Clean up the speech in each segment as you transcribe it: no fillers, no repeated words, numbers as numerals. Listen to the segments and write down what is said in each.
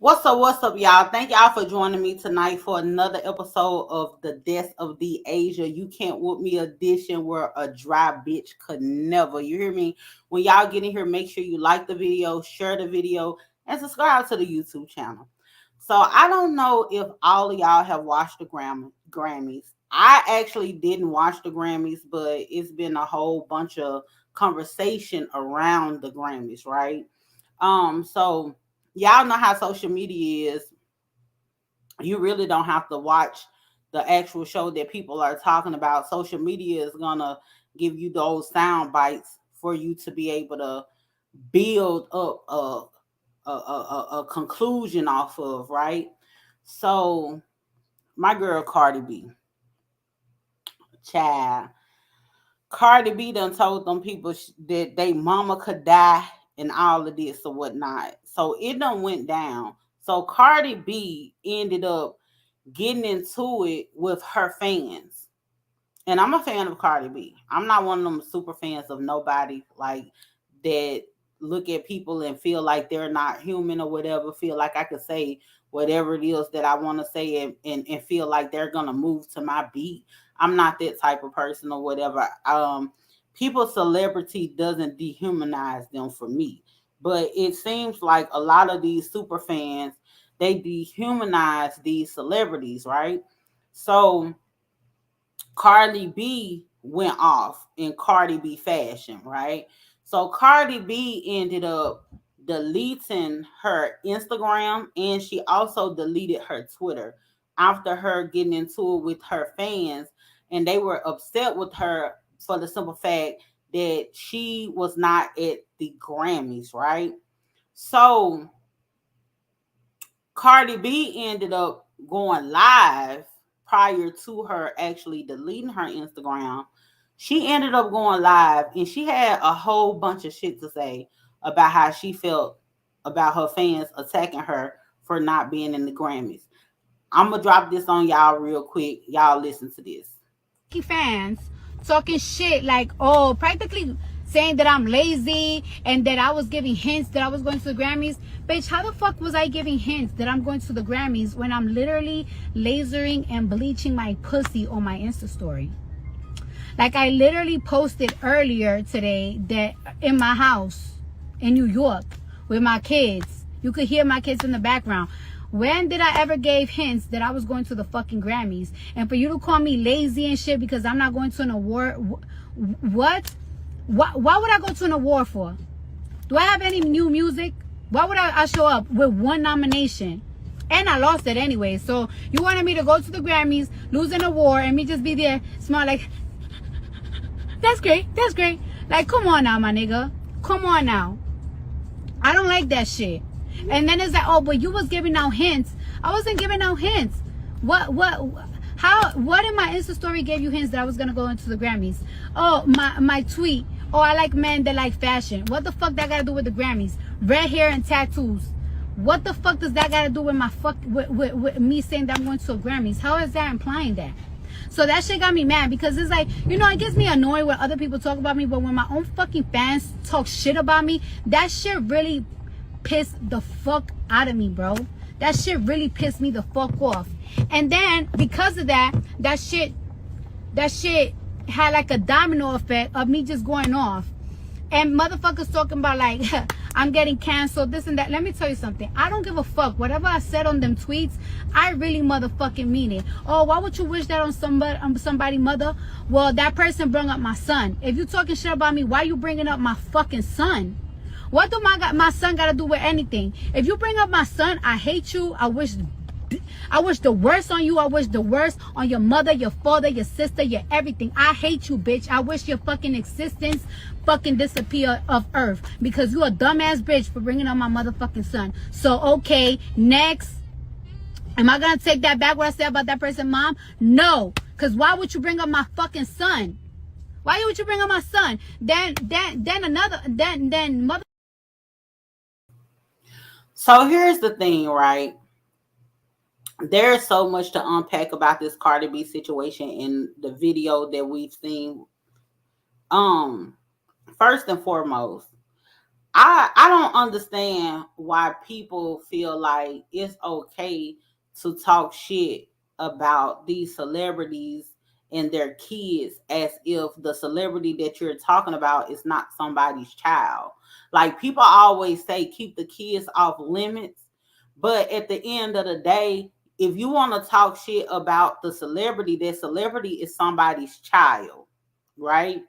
What's up, y'all? Thank y'all for joining me tonight for another episode of the Death of the Asia. You can't whoop me edition where a dry bitch could never. You hear me? When y'all get in here, make sure you like the video, share the video, and subscribe to the YouTube channel. So I don't know if all of y'all have watched the Grammys. I actually didn't watch the Grammys, but it's been a whole bunch of conversation around the Grammys, right? So y'all know how social media is. You really don't have to watch the actual show that people are talking about. Social media is gonna give you those sound bites for you to be able to build up a conclusion off of, right? So my girl Cardi B, child, Cardi B done told them people that they mama could die and all of this or whatnot. So it done went down. So Cardi B ended up getting into it with her fans. And I'm a fan of Cardi B. I'm not one of them super fans of nobody like that look at people and feel like they're not human or whatever, feel like I could say whatever it is that I want to say and feel like they're gonna move to my beat. I'm not that type of person or whatever. People's celebrity doesn't dehumanize them for me. But it seems like a lot of these super fans, they dehumanize these celebrities, right? So Cardi B went off in Cardi B fashion, right? So Cardi B ended up deleting her Instagram and she also deleted her Twitter after her getting into it with her fans, and they were upset with her for the simple fact that she was not at the Grammys, right? So Cardi B ended up going live prior to her actually deleting her Instagram. She ended up going live and she had a whole bunch of shit to say about how she felt about her fans attacking her for not being in the Grammys. I'm gonna drop this on y'all real quick. Y'all listen to this. Fans talking shit like, oh, practically saying that I'm lazy and that I was giving hints that I was going to the Grammys. Bitch, how the fuck was I giving hints that I'm going to the Grammys when I'm literally lasering and bleaching my pussy on my Insta story? Like, I literally posted earlier today that in my house in New York with my kids, you could hear my kids in the background. When did I ever gave hints that I was going to the fucking Grammys? And for you to call me lazy and shit because I'm not going to an award, what? Why would I go to an award for? Do I have any new music? Why would I show up with one nomination? And I lost it anyway. So you wanted me to go to the Grammys, lose an award, and me just be there, smile like, that's great, that's great. Like, come on now, my nigga. Come on now. I don't like that shit. And then it's like, oh, but you was giving out hints. I wasn't giving out hints. What in my Insta story gave you hints that I was gonna go into the Grammys? Oh, my tweet. Oh, I like men that like fashion. What the fuck that gotta do with the Grammys? Red hair and tattoos. What the fuck does that gotta do with with me saying that I'm going to a Grammys? How is that implying that? So that shit got me mad because it's like, it gets me annoyed when other people talk about me, but when my own fucking fans talk shit about me, that shit really pissed the fuck out of me, bro. That shit really pissed me the fuck off. And then because of that shit had like a domino effect of me just going off. And motherfuckers talking about like, I'm getting canceled, this and that. Let me tell you something. I don't give a fuck. Whatever I said on them tweets, I really motherfucking mean it. Oh, why would you wish that on somebody mother? Well, that person brought up my son. If you talking shit about me, why you bringing up my fucking son? What do my son got to do with anything? If you bring up my son, I hate you. I wish the worst on you. I wish the worst on your mother, your father, your sister, your everything. I hate you, bitch. I wish your fucking existence fucking disappear of earth because you a dumbass bitch for bringing up my motherfucking son. So, okay, next. Am I going to take that back what I said about that person, mom? No. Because why would you bring up my fucking son? Why would you bring up my son? Then mother. So here's the thing, right? There's so much to unpack about this Cardi B situation in the video that we've seen. First and foremost, I don't understand why people feel like it's okay to talk shit about these celebrities and their kids as if the celebrity that you're talking about is not somebody's child. Like people always say keep the kids off limits, but at the end of the day, if you want to talk shit about the celebrity, that celebrity is somebody's child, right?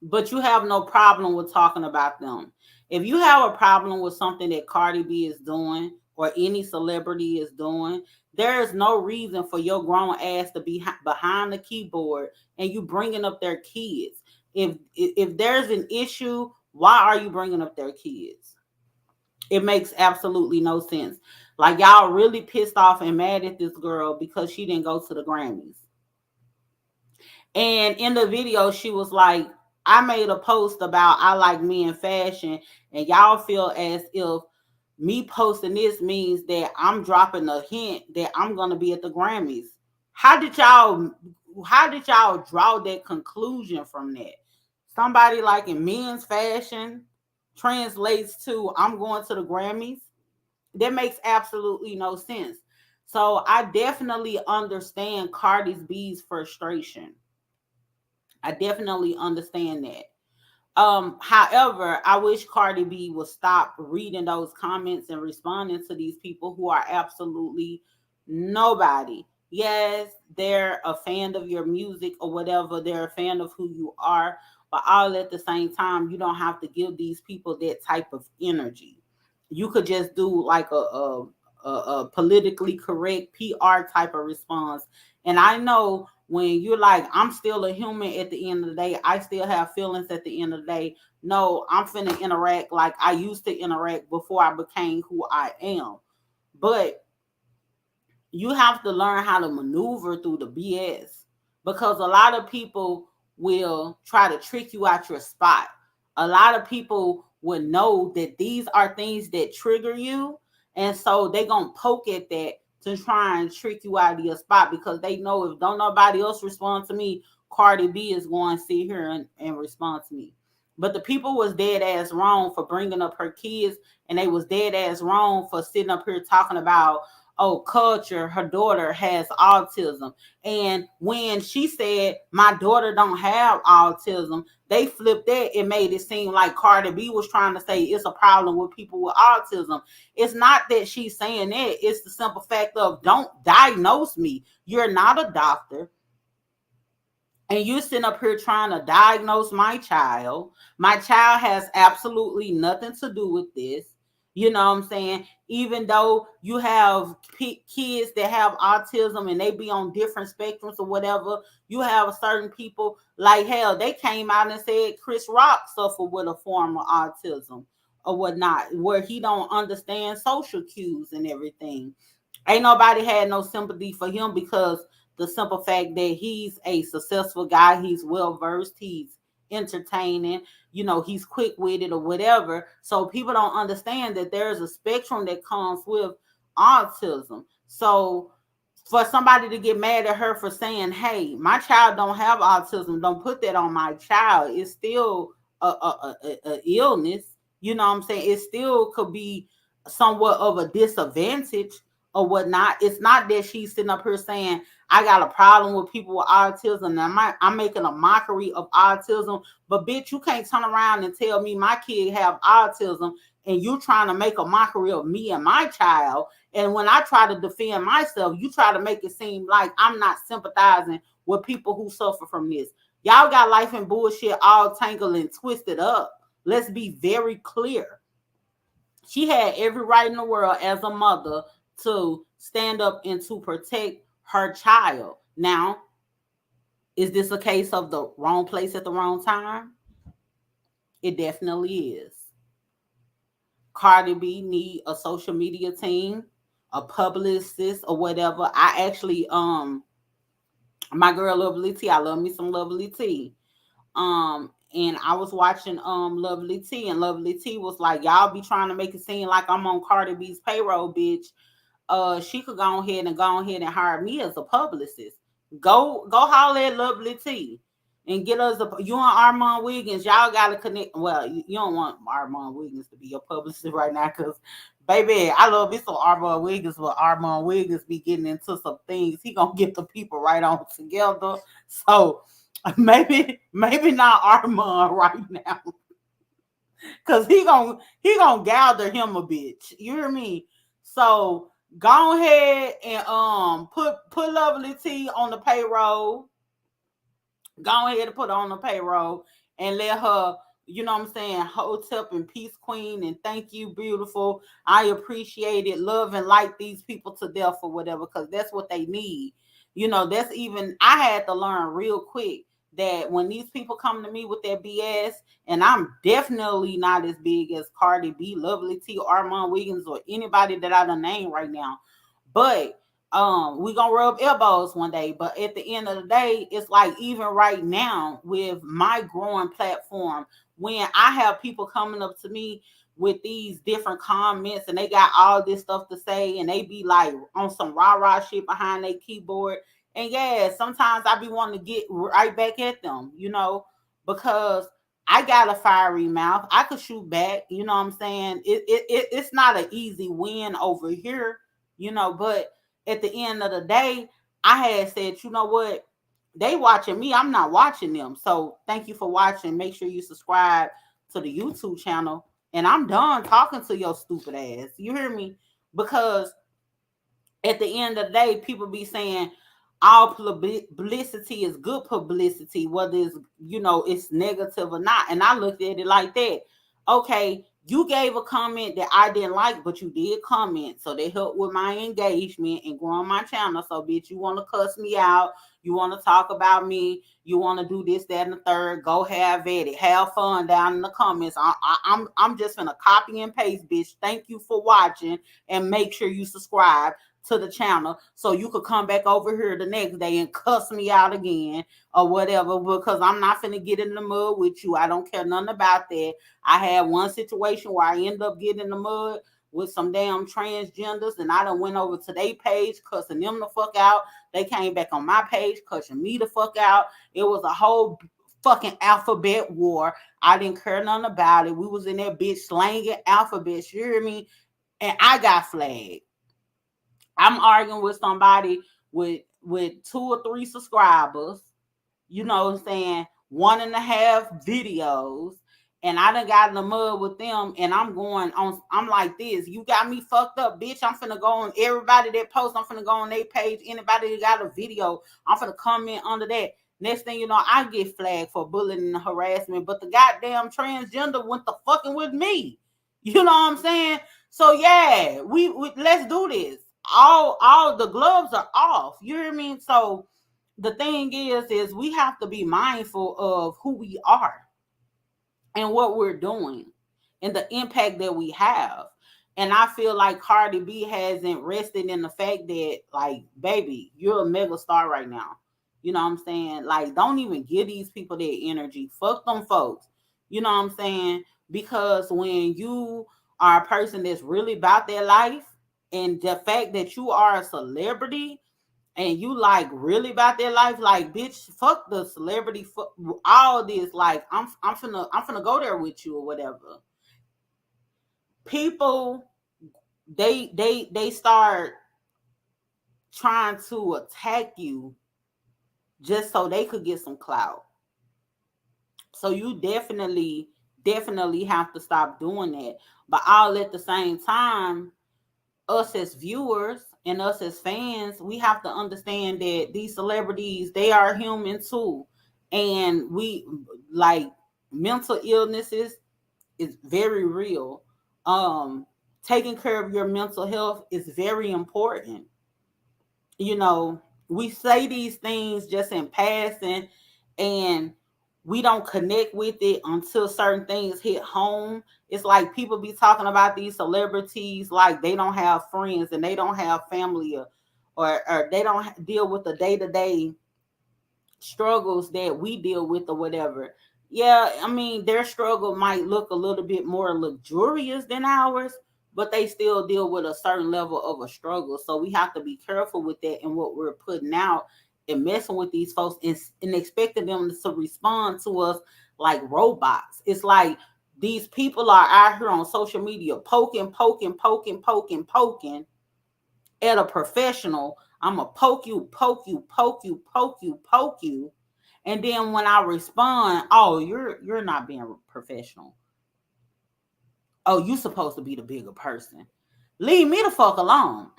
But you have no problem with talking about them. If you have a problem with something that Cardi B is doing or any celebrity is doing, there is no reason for your grown ass to be behind the keyboard and you bringing up their kids. If there's an issue, why are you bringing up their kids? It makes absolutely no sense. Like y'all really pissed off and mad at this girl because she didn't go to the Grammys. And in the video, she was like, I made a post about I like men fashion, and y'all feel as if me posting this means that I'm dropping a hint that I'm gonna be at the Grammys. How did y'all how did y'all draw that conclusion from that? Somebody like in men's fashion translates to I'm going to the Grammys. That makes absolutely no sense. So I definitely understand Cardi B's frustration. I definitely understand that. However, I wish Cardi B would stop reading those comments and responding to these people who are absolutely nobody. Yes, they're a fan of your music or whatever, they're a fan of who you are, but all at the same time, you don't have to give these people that type of energy. You could just do like a politically correct PR type of response. And I know when you're like, I'm still a human at the end of the day, I still have feelings at the end of the day. No, I'm finna interact like I used to interact before I became who I am. But you have to learn how to maneuver through the BS because a lot of people will try to trick you out your spot. A lot of people will know that these are things that trigger you, and so they gonna poke at that to try and trick you out of your spot because they know if don't nobody else respond to me, Cardi B is going to sit here and respond to me. But the people was dead ass wrong for bringing up her kids, and they was dead ass wrong for sitting up here talking about oh culture her daughter has autism. And when she said my daughter don't have autism, they flipped that and made it seem like Cardi B was trying to say it's a problem with people with autism. It's not that she's saying that, it's the simple fact of don't diagnose me. You're not a doctor, and you sitting up here trying to diagnose my child. My child has absolutely nothing to do with this. You know what I'm saying? Even though you have kids that have autism and they be on different spectrums or whatever, you have certain people like hell. They came out and said Chris Rock suffered with a form of autism or whatnot, where he don't understand social cues and everything. Ain't nobody had no sympathy for him because the simple fact that he's a successful guy, he's well versed, he's entertaining, you know, he's quick witted or whatever. So people don't understand that there's a spectrum that comes with autism. So for somebody to get mad at her for saying, "Hey, my child don't have autism. Don't put that on my child." It's still a illness. You know what I'm saying? It still could be somewhat of a disadvantage or whatnot. It's not that she's sitting up here saying, I got a problem with people with autism. And I'm making a mockery of autism. But bitch, you can't turn around and tell me my kid have autism and you trying to make a mockery of me and my child. And when I try to defend myself, you try to make it seem like I'm not sympathizing with people who suffer from this. Y'all got life and bullshit all tangled and twisted up. Let's be very clear. She had every right in the world as a mother to stand up and to protect her child. Now, is this a case of the wrong place at the wrong time? It definitely is. Cardi B need a social media team, a publicist or whatever. I actually my girl Lovely T, I love me some Lovely T. And I was watching Lovely T, and Lovely T was like, y'all be trying to make it seem like I'm on Cardi B's payroll, bitch. She could go ahead and hire me as a publicist. Go holler at Lovely T. and get us a you and Armand Wiggins. Y'all gotta connect. Well, you don't want Armand Wiggins to be your publicist right now, cause baby, I love me some Armand Wiggins, but Armand Wiggins be getting into some things. He gonna get the people right on together. So maybe not Armand right now, cause he gonna gather him a bitch. You hear me? So go ahead and put Lovely T on the payroll. Go ahead and put her on the payroll and let her, you know what I'm saying, hotep and peace queen and thank you, beautiful. I appreciate it. Love and like these people to death or whatever, because that's what they need. You know, that's even I had to learn real quick that when these people come to me with their BS, and I'm definitely not as big as Cardi B, Lovely T, Armand Wiggins, or anybody that I done name right now. But we gonna rub elbows one day. But at the end of the day, it's like even right now with my growing platform, when I have people coming up to me with these different comments and they got all this stuff to say and they be like on some rah-rah shit behind their keyboard. And yeah, sometimes I be wanting to get right back at them, because I got a fiery mouth. I could shoot back, you know what I'm saying? It's not an easy win over here, but at the end of the day, I had said, you know what? They watching me. I'm not watching them. So thank you for watching. Make sure you subscribe to the YouTube channel. And I'm done talking to your stupid ass. You hear me? Because at the end of the day, people be saying all publicity is good publicity, whether it's negative or not. And I looked at it like that. Okay, you gave a comment that I didn't like, but you did comment, so they helped with my engagement and growing my channel. So, bitch, you want to cuss me out, you want to talk about me, you want to do this, that, and the third. Go have at it, have fun down in the comments. I'm just gonna copy and paste, bitch. Thank you for watching, and make sure you subscribe to the channel so you could come back over here the next day and cuss me out again or whatever, because I'm not finna get in the mud with you. I don't care nothing about that. I had one situation where I ended up getting in the mud with some damn transgenders, and I done went over to their page cussing them the fuck out. They came back on my page cussing me the fuck out. It was a whole fucking alphabet war. I didn't care nothing about it. We was in that bitch slanging alphabets, you hear me? And I got flagged. I'm arguing with somebody with 2 or 3 subscribers, you know what I'm saying, 1.5 videos, and I done got in the mud with them, and I'm going on, I'm like this, you got me fucked up, bitch. I'm finna go on everybody that posts, I'm finna go on their page, anybody that got a video, I'm finna comment under that. Next thing you know, I get flagged for bullying and harassment, but the goddamn transgender went to fucking with me. You know what I'm saying? So yeah, we let's do this. All the gloves are off. You hear me? So the thing is we have to be mindful of who we are and what we're doing and the impact that we have. And I feel like Cardi B hasn't rested in the fact that, like, baby, you're a mega star right now. You know what I'm saying? Like, don't even give these people their energy. Fuck them folks. You know what I'm saying? Because when you are a person that's really about their life, and the fact that you are a celebrity and you like really about their life, like, bitch, fuck the celebrity, fuck all this. Like, I'm finna go there with you or whatever. People, they start trying to attack you just so they could get some clout. So you definitely have to stop doing that. But all at the same time, us as viewers and us as fans, we have to understand that these celebrities, they are human too. And we, like, mental illnesses is very real. Um Taking care of your mental health is very important. You know, we say these things just in passing, and we don't connect with it until certain things hit home. It's like people be talking about these celebrities like they don't have friends and they don't have family, or they don't deal with the day-to-day struggles that we deal with or whatever. Yeah, I mean, their struggle might look a little bit more luxurious than ours, but they still deal with a certain level of a struggle. So we have to be careful with that and what we're putting out and messing with these folks and expecting them to respond to us like robots. It's like these people are out here on social media poking at a professional. I'm gonna poke you, and then when I respond, oh, you're not being professional. Oh, you supposed to be the bigger person. Leave me the fuck alone.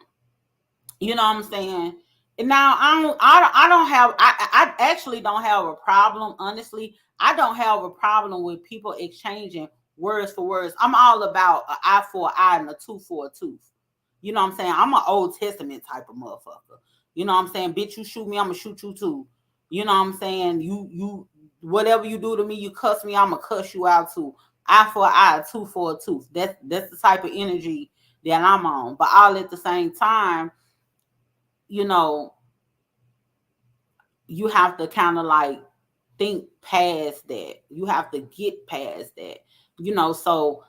You know what I'm saying? And now I don't have I actually don't have a problem. Honestly, I don't have a problem with people exchanging words for words. I'm all about an eye for an eye and a tooth for a tooth. You know what I'm saying? I'm an Old Testament type of motherfucker. You know what I'm saying? Bitch, you shoot me, I'm gonna shoot you too. You know what I'm saying? You whatever you do to me, you cuss me, I'm gonna cuss you out too. Eye for an eye, a tooth for a tooth. That's the type of energy that I'm on. But all at the same time, you know, you have to kind of like think past that. You have to get past that. So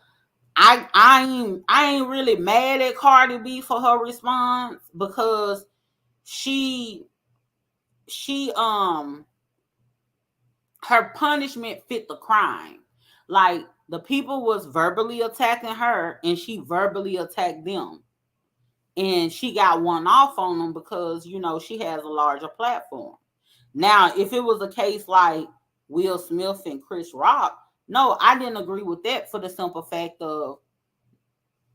I ain't really mad at Cardi B for her response because she she her punishment fit the crime. Like the people was verbally attacking her and she verbally attacked them. And she got one off on them because she has a larger platform. Now, if it was a case like Will Smith and Chris Rock, no, I didn't agree with that for the simple fact of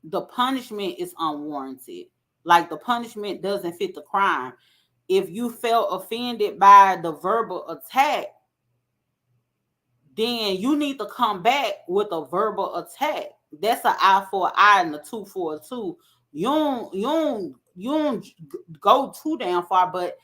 the punishment is unwarranted. Like the punishment doesn't fit the crime. If you felt offended by the verbal attack, then you need to come back with a verbal attack. That's an eye for an eye and a tooth for a tooth. You don't go too damn far, but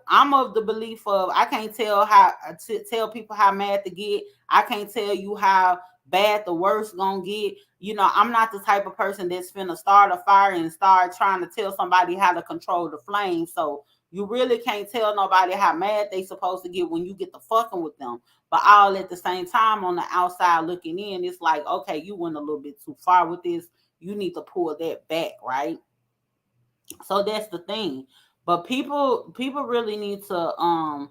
I'm of the belief of I can't tell how to tell people how mad to get. I can't tell you how bad the worst gonna get. I'm not the type of person that's finna start a fire and start trying to tell somebody how to control the flame. So you really can't tell nobody how mad they supposed to get when you get to fucking with them. But all at the same time, on the outside looking in, it's like, okay, you went a little bit too far with this. You need to pull that back, right? So that's the thing. But people really need to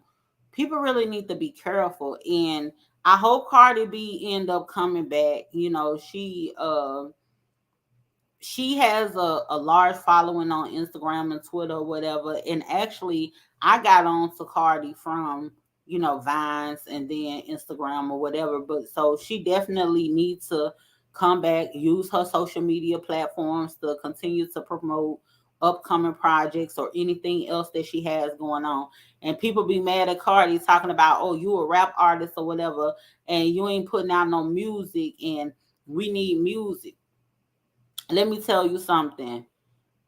be careful. And I hope Cardi B end up coming back. She has a large following on Instagram and Twitter or whatever. And actually, I got on to Cardi from, Vines and then Instagram or whatever. But so she definitely needs to come back, use her social media platforms to continue to promote upcoming projects or anything else that she has going on. And people be mad at Cardi talking about, oh, you a rap artist or whatever, and you ain't putting out no music and we need music. Let me tell you something.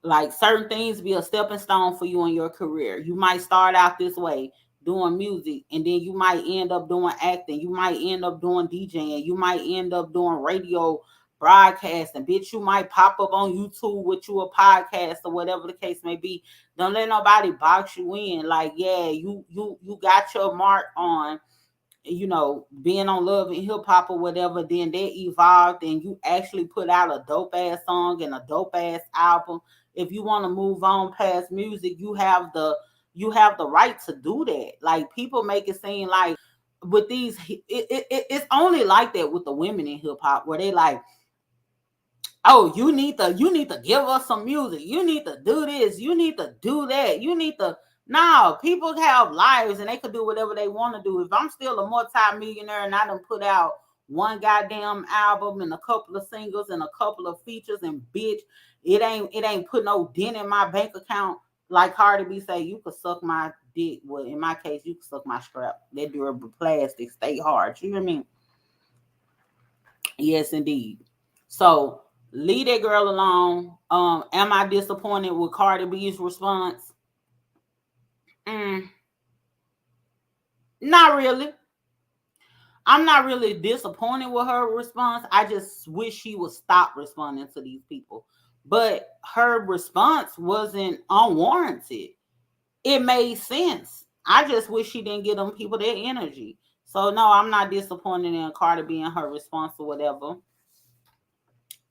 Like certain things be a stepping stone for you in your career. You might start out this way doing music, and then you might end up doing acting. You might end up doing DJing. You might end up doing radio broadcasting. Bitch, you might pop up on YouTube with you a podcast or whatever the case may be. Don't let nobody box you in. Like, yeah, you got your mark on being on Love and Hip Hop or whatever, then they evolved and you actually put out a dope ass song and a dope ass album. If you want to move on past music, you have the right to do that. Like people make it seem like with it's only like that with the women in hip hop where they like, oh, you need to give us some music. You need to do this. You need to do that. You need to no, people have lives and they could do whatever they want to do. If I'm still a multi-millionaire and I done put out one goddamn album and a couple of singles and a couple of features and bitch, it ain't put no dent in my bank account. Like Cardi B say, you could suck my dick. Well, in my case, you could suck my strap. That durable plastic stay hard. You hear me? Yes, indeed. So leave that girl alone. Am I disappointed with Cardi B's response? Mm, not really. I'm not really disappointed with her response. I just wish she would stop responding to these people. But her response wasn't unwarranted. It made sense. I just wish she didn't give them people their energy. So no, I'm not disappointed in Cardi B and her response or whatever.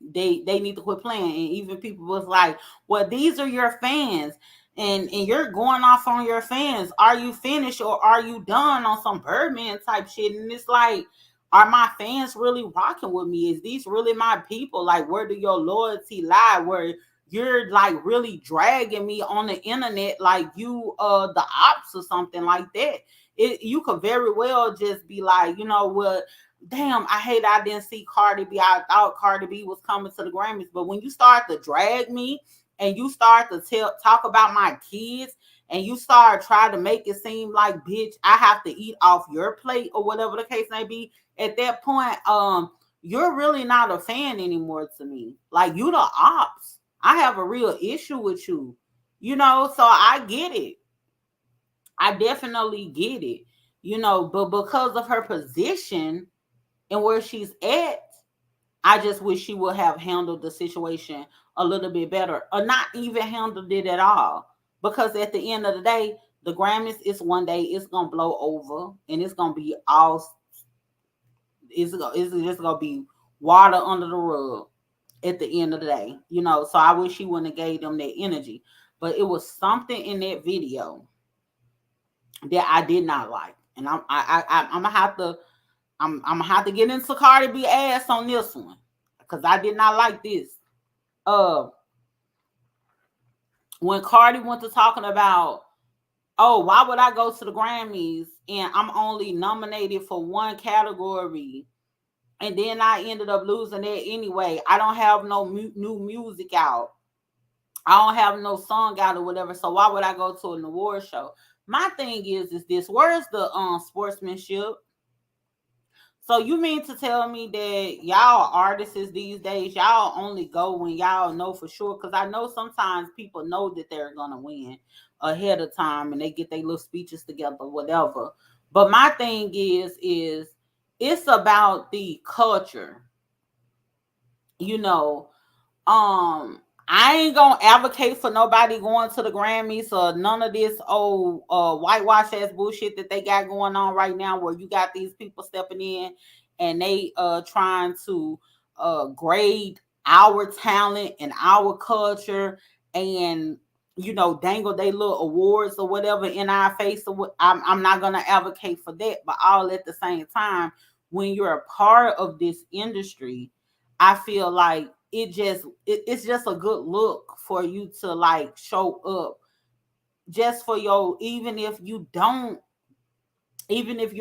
They need to quit playing. And even people was like, well, these are your fans. and you're going off on your fans. Are you finished or are you done on some Birdman type shit? And it's like, are my fans really rocking with me? Is these really my people? Like, where do your loyalty lie? Where you're like really dragging me on the internet like you the ops or something like that. You could very well just be like, you know what, damn, I hate I didn't see Cardi B. I thought Cardi B was coming to the Grammys. But when you start to drag me and you start to talk about my kids and you start trying to make it seem like, bitch, I have to eat off your plate or whatever the case may be, at that point, you're really not a fan anymore to me. Like, you the ops. I have a real issue with you. So I get it. I definitely get it. But because of her position and where she's at, I just wish she would have handled the situation a little bit better, or not even handled it at all. Because at the end of the day, the Grammys is one day it's gonna blow over, and it's gonna be all it's just gonna be water under the rug at the end of the day. So I wish she wouldn't have gave them that energy. But it was something in that video that I did not like, and I'm gonna have to I'm gonna have to get into Cardi B ass on this one because I did not like this. Uh, when Cardi went to talking about, oh, why would I go to the Grammys and I'm only nominated for one category, and then I ended up losing it anyway. I don't have no new music out. I don't have no song out or whatever. So why would I go to an award show? My thing is this: where's the sportsmanship? So you mean to tell me that y'all artists these days, y'all only go when y'all know for sure? Because I know sometimes people know that they're gonna win ahead of time and they get their little speeches together, whatever. But my thing is it's about the culture, you know. I ain't gonna advocate for nobody going to the Grammys or none of this old whitewash ass bullshit that they got going on right now, where you got these people stepping in and they trying to grade our talent and our culture, and dangle they little awards or whatever in our face. I'm not gonna advocate for that, but all at the same time, when you're a part of this industry, I feel like it's just a good look for you to like show up just for your, even if you're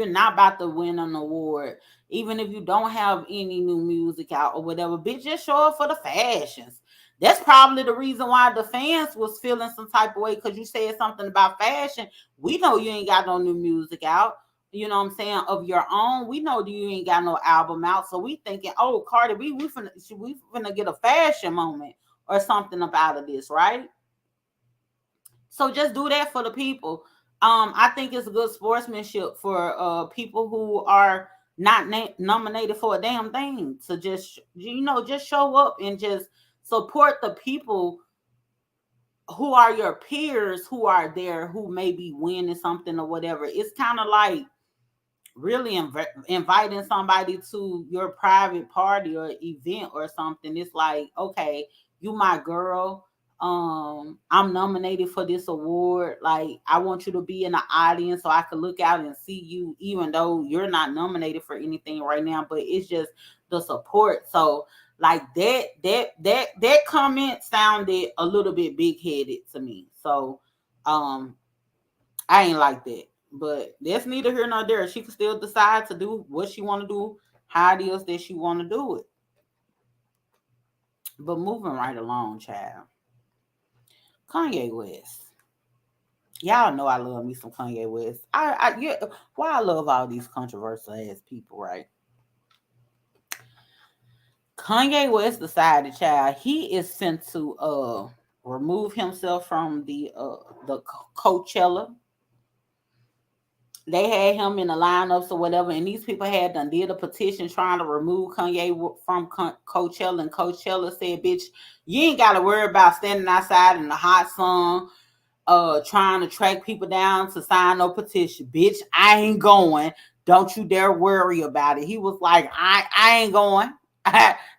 not about to win an award, even if you don't have any new music out or whatever, bitch, just show up for the fashions. That's probably the reason why the fans was feeling some type of way, because you said something about fashion. We know you ain't got no new music out, you know what I'm saying, of your own. We know that you ain't got no album out. So we thinking, oh, Cardi B, we finna get a fashion moment or something about of this, right? So just do that for the people. I think it's good sportsmanship for people who are not nominated for a damn thing to just just show up and just support the people who are your peers who are there, who may be winning something or whatever. It's kind of like really inviting somebody to your private party or event or something. It's like, okay, you my girl, I'm nominated for this award, like I want you to be in the audience so I can look out and see you, even though you're not nominated for anything right now, but it's just the support. So like that comment sounded a little bit big headed to me. So um I ain't like that. But that's neither here nor there. She can still decide to do what she want to do, how it is that she want to do it. But moving right along, child. Kanye West. Y'all know I love me some Kanye West. Yeah, why I love all these controversial ass people, right? Kanye West decided, child, he is sent to remove himself from the Coachella. They had him in the lineups or whatever, and these people had done did a petition trying to remove Kanye from Coachella, and Coachella said, "Bitch, you ain't got to worry about standing outside in the hot sun, trying to track people down to sign no petition. Bitch, I ain't going. Don't you dare worry about it." He was like, "I ain't going."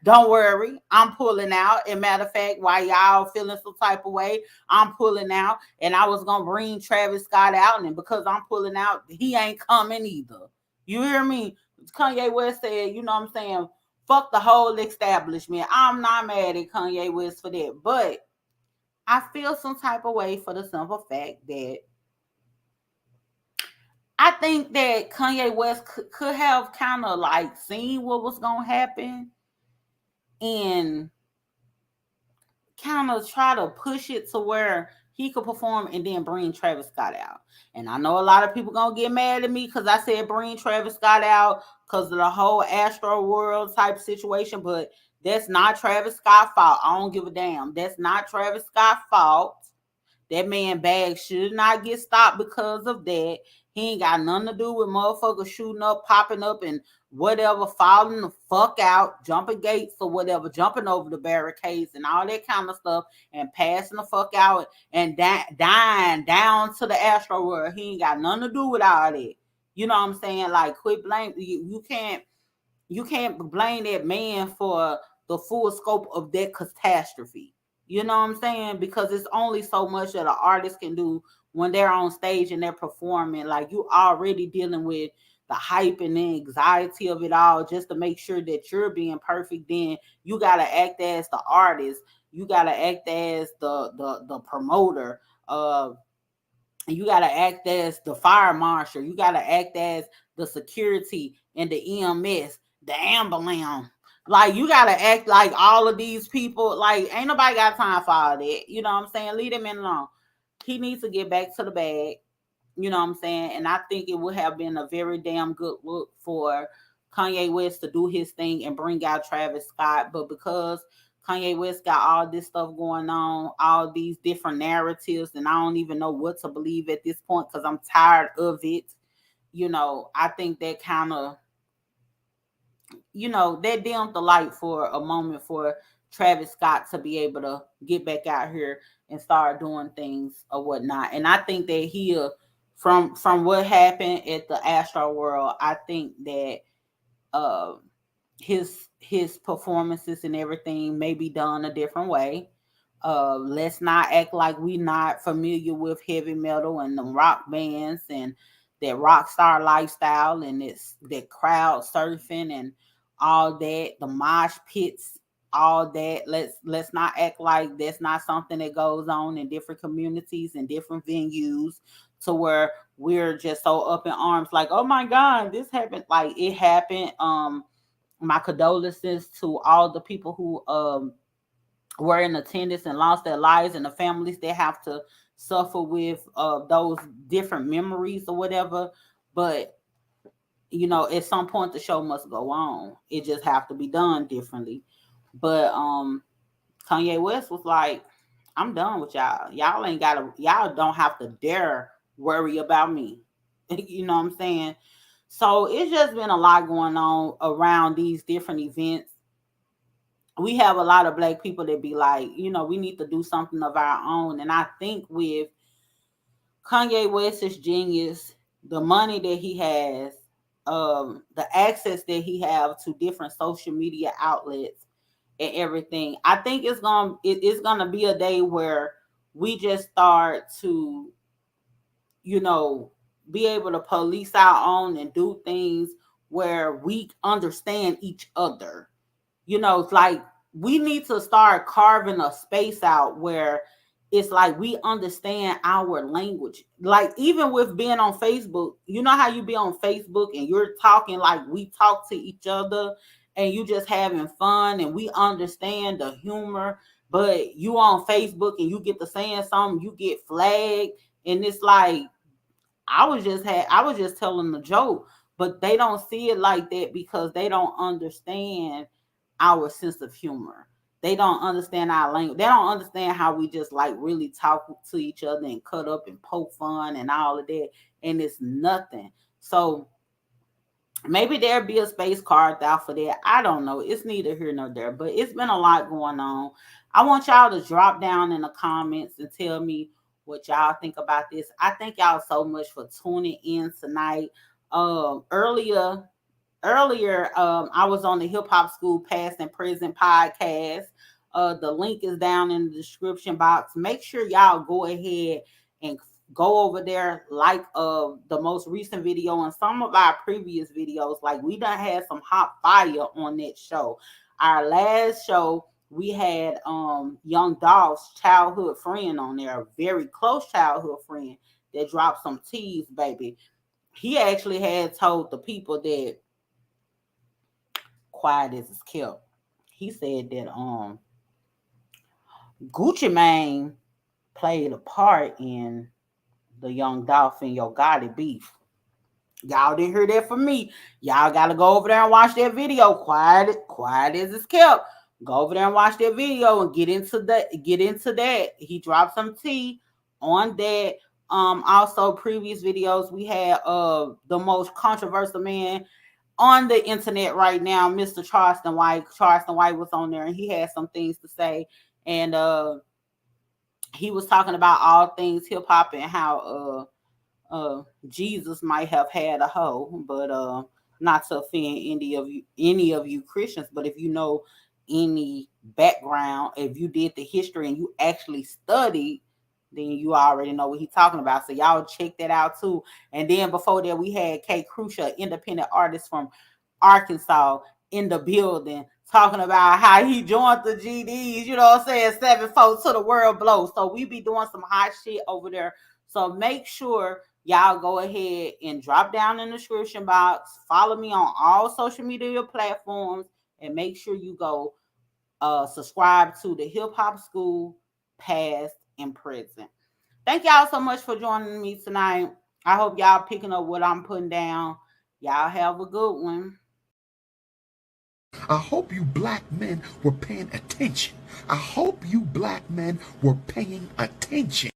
Don't worry, I'm pulling out. And matter of fact, while y'all feeling some type of way, I'm pulling out. And I was gonna bring Travis Scott out, and because I'm pulling out, he ain't coming either. You hear me? Kanye West said, you know what I'm saying? Fuck the whole establishment. I'm not mad at Kanye West for that, but I feel some type of way for the simple fact that I think that Kanye West could have kind of like seen what was gonna happen and kind of try to push it to where he could perform and then bring Travis Scott out. And I know a lot of people gonna get mad at me because I said bring Travis Scott out because of the whole Astro World type situation, but that's not Travis Scott's fault. I don't give a damn. That's not Travis Scott's fault. That man bag should not get stopped because of that. He ain't got nothing to do with motherfuckers shooting up, popping up, and whatever, falling the fuck out, jumping gates or whatever, jumping over the barricades and all that kind of stuff, and passing the fuck out and dying down to the Astro World. He ain't got nothing to do with all that. You know what I'm saying? Like, quit blame. You can't blame that man for the full scope of that catastrophe. You know what I'm saying? Because it's only so much that an artist can do when they're on stage and they're performing. Like, you already dealing with the hype and the anxiety of it all just to make sure that you're being perfect. Then you gotta act as the artist. You gotta act as the promoter. You got to act as the fire marshal. You got to act as the security and the EMS, the ambulance. Like, you got to act like all of these people. Like, ain't nobody got time for all that. You know what I'm saying? Leave him alone. He needs to get back to the bag. You know what I'm saying? And I think it would have been a very damn good look for Kanye West to do his thing and bring out Travis Scott. But because Kanye West got all this stuff going on, all these different narratives, and I don't even know what to believe at this point because I'm tired of it. I think that kind of, that dimmed the light for a moment for Travis Scott to be able to get back out here and start doing things or whatnot. And I think that from what happened at the Astro World, I think that uh his performances and everything may be done a different way. Let's not act like we not familiar with heavy metal and the rock bands and that rock star lifestyle and it's that crowd surfing and all that, the mosh pits, all that. Let's not act like that's not something that goes on in different communities and different venues to where we're just so up in arms like, oh my god, this happened. Like, it happened. My condolences to all the people who were in attendance and lost their lives and the families that have to suffer with those different memories or whatever. But at some point the show must go on. It just have to be done differently. But Kanye West was like, I'm done with y'all. Y'all don't have to dare worry about me. You know what I'm saying? So it's just been a lot going on around these different events. We have a lot of black people that be like, we need to do something of our own. And I think with Kanye West's genius, the money that he has, the access that he have to different social media outlets and everything, I think it's gonna be a day where we just start to, you know, be able to police our own and do things where we understand each other. It's like we need to start carving a space out where it's like we understand our language. Like, even with being on Facebook, you know how you be on Facebook and you're talking like we talk to each other and you just having fun and we understand the humor, but you on Facebook and you get to saying something, you get flagged, and it's like I was just telling the joke, but they don't see it like that because they don't understand our sense of humor. They don't understand our language. They don't understand how we just like really talk to each other and cut up and poke fun and all of that. And it's nothing. So maybe there'll be a space carved out for that. I don't know. It's neither here nor there, but it's been a lot going on. I want y'all to drop down in the comments and tell me what y'all think about this. I thank y'all so much for tuning in tonight. Earlier earlier, I was on the Hip Hop School Past and Present podcast. The link is down in the description box. Make sure y'all go ahead and go over there, like the most recent video and some of our previous videos. Like, we done had some hot fire on that show. Our last show, we had Young Dolph's childhood friend on there, a very close childhood friend that dropped some teas, baby. He actually had told the people that quiet as it's kept. He said that Gucci Mane played a part in the Young Dolphin Yo Gotti beef. Y'all didn't hear that from me. Y'all gotta go over there and watch that video. Quiet as it's kept. Go over there and watch that video and get into that. Get into that. He dropped some tea on that. Also previous videos we had the most controversial man on the internet right now, Mr. Charleston White. Charleston White was on there and he had some things to say. And he was talking about all things hip hop and how Jesus might have had a hoe, but not to offend any of you Christians, but if you know any background, if you did the history and you actually studied, then you already know what he's talking about. So y'all check that out too. And then before that, we had K Crucial, independent artist from Arkansas, in the building, talking about how he joined the GDs, you know what I'm saying? 7-4 to the world blow. So we be doing some hot shit over there. So make sure y'all go ahead and drop down in the description box. Follow me on all social media platforms and make sure you go subscribe to the Hip Hop School Past and Present. Thank y'all so much for joining me tonight. I hope y'all picking up what I'm putting down. Y'all have a good one. I hope you black men were paying attention. I hope you black men were paying attention.